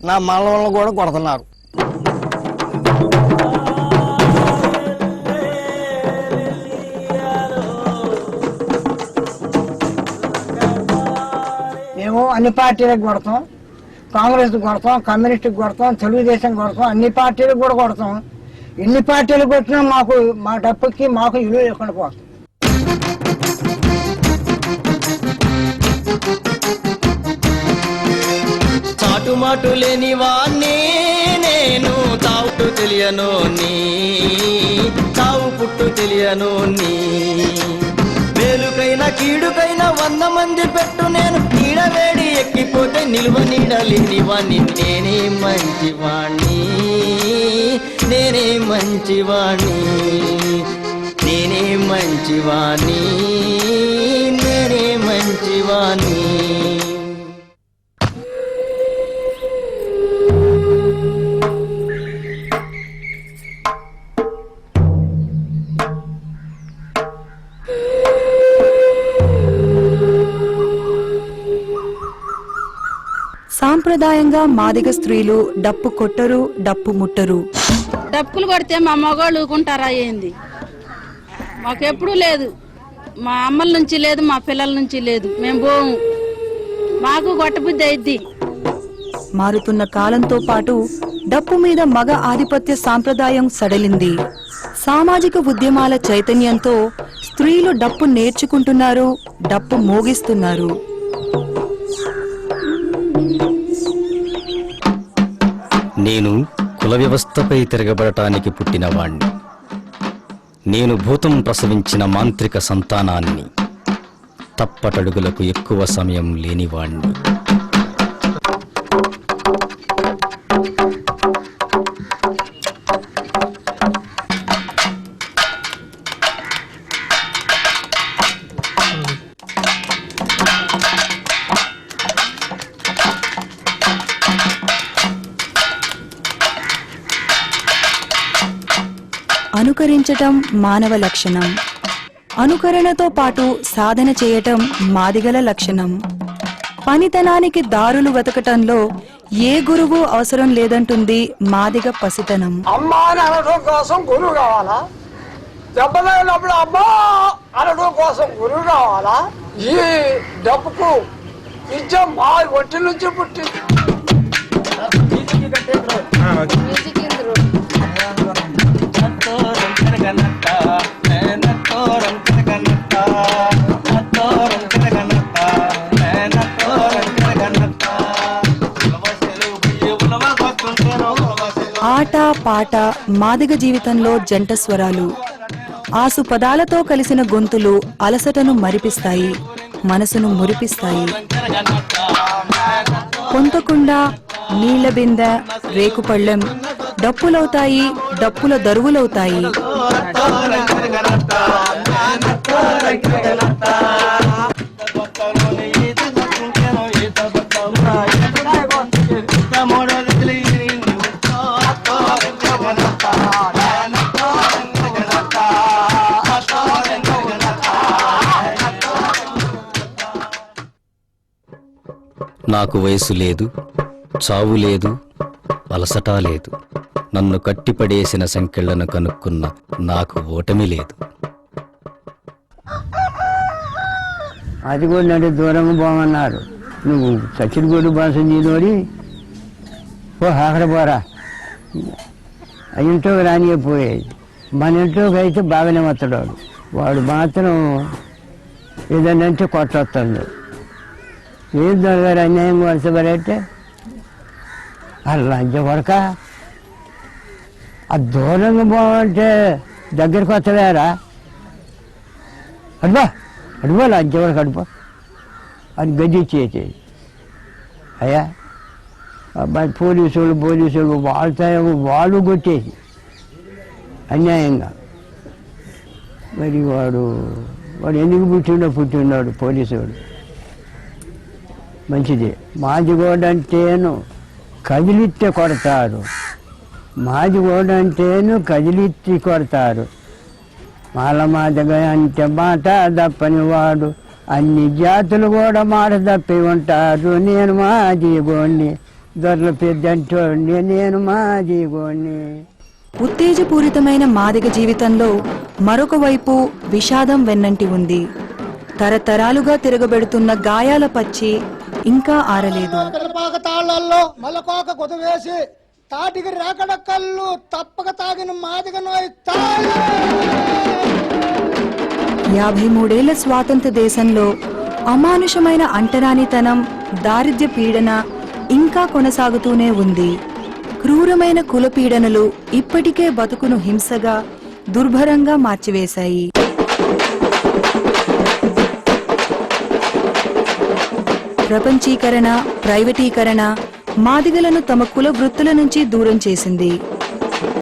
నా మనవలను కూడా కొడుతున్నారు. మేము అన్ని పార్టీలకు కొడతాం, కాంగ్రెస్ కొడతాం, కమ్యూనిస్ట్కి కొడతాం, తెలుగుదేశం కొడతాం, అన్ని పార్టీలకు కూడా కొడతాం. ఎన్ని పార్టీలు కొట్టినా మా డబ్బుకి మాకు ఇల్లు లేకుండా పోతాం. చాటుమాటు లేని వాణ్ణి నేను, తావుటు తెలియను నీ, చావు పుట్టు తెలియను నీ. మేలుకైనా కీడుకైనా 100 మంది పెట్టు నేను, నీడవేడి ఎక్కిపోతే నిలువ నీడలేని వాణ్ణి. నేనే మంచివాణ్ణి, నేనే మంచివాణ్ణి, నేనే మంచివాణ్ణి, నేనే మంచివాణ్ణి. సాంప్రదాయంగా మాదిగ స్త్రీలు డప్పు కొట్టరు, డప్పు ముట్టరు. డప్పులు కొడితే మా మగవాళ్ళు ఊకుంటారా ఏంది? మాకెప్పుడు లేదు, మా అమ్మల నుంచి లేదు, మా పిల్లల నుంచి లేదు. మేము పోము, మాకు కొట్టబుద్ధి అయిద్ది. మారుతున్న కాలంతో పాటు డప్పు మీద మగ ఆధిపత్య సాంప్రదాయం సడలింది. సామాజిక ఉద్యమాల చైతన్యంతో స్త్రీలు డప్పు నేర్చుకుంటున్నారు, డప్పు మోగిస్తున్నారు. నేను కుల వ్యవస్థపై తిరగబడటానికి పుట్టినవాణ్ణి. నేను భూతం ప్రసవించిన మాంత్రిక సంతానాన్ని, తప్పటడుగులకు ఎక్కువ సమయం లేనివాణ్ణి. అనుకరించటం మానవ లక్షణం. అనుకరణతో పాటు సాధన చేయటం మాదిగల లక్షణం. పనితనానికి దారులు వెతకటంలో ఏ గురువు అవసరం లేదంటుంది మాదిగ పసితనం. అమ్మా అని అనడం కోసం గురువు కావాలా? దెబ్బలైనప్పుడు అమ్మా అనడం కోసం గురువు కావాలా? ఈ డబ్బుకు విద్య మా ఒంటి నుంచి పుట్టింది. ఆట పాట మాదిగ జీవితంలో జంట స్వరాలు. ఆసు పదాలతో కలిసిన గొంతులు అలసటను మరిపిస్తాయి, మనసును మురిపిస్తాయి. కొంతకుండ, నీళ్ల బిందె, రేకుపళ్ళెం డప్పులవుతాయి, డప్పుల దరువులవుతాయి. నాకు వయసు లేదు, చావు లేదు, అలసట లేదు. నన్ను కట్టిపడేసిన సంకెళ్లను కనుక్కున్న నాకు ఓటమి లేదు. అది కూడా నడి దూరంగా పోమన్నారు. నువ్వు సచిన్గూడు భాష నీలోడి ఓ అక్కడ పోరా, ఇంట్లోకి రానియపోయేది. మన ఇంట్లోకి అయితే బాగానే వస్తాడు వాడు మాత్రం ఏదన్నంటే కొట్టొస్తాడు. ఏం దొరగారు అన్యాయం వరుసపడంటే లంచ కొడక ఆ దూరంగా పోవంటే దగ్గరికి వస్తలేరా? అడుబా అడుబా లంచ కొడక అడుపా అని గద్దిచ్చేసేది. అయ్యా అబ్బాయి పోలీసు వాళ్ళు వాళ్ళతాయేమో వాళ్ళు కొట్టేసి అన్యాయంగా. మరి వాడు ఎందుకు పుట్టిన్నాడు పోలీసు వాడు. మంచిది. మాదిగోడంటేను కదిలిత్తే కొడతారు, మాదిగోడంటేను కదిలిత్తి కొడతారు. మాదిగ అంటే మాట తప్పని వాడు, అన్ని జాతులు కూడా మాట తప్పి ఉంటారు. నేను మాదిగోడిని దొరల పెద్దంటోడిని నేను మాదిగోని. ఉత్తేజపూరితమైన మాదిగ జీవితంలో మరొక వైపు విషాదం వెన్నంటి ఉంది. తరతరాలుగా తిరగబెడుతున్న గాయాల పచ్చి ఇంకా ఆరలేదు. పిల్లపాక తాళ్లల్లో మలకోక కుదవేసి తాటికి రేకడ కళ్ళు తప్పక తాగిన మాదిగ నోయి 53 స్వాతంత్ర దేశంలో అమానుషమైన అంటరానితనం, దారిద్ర్య పీడన ఇంకా కొనసాగుతూనే ఉంది. క్రూరమైన కులపీడనలు ఇప్పటికే బతుకును హింసగా, దుర్భరంగా మార్చివేశాయి. ప్రపంచీకరణ, ప్రైవేటీకరణ మాదిగలను తమ కుల వృత్తుల నుంచి దూరం చేసింది.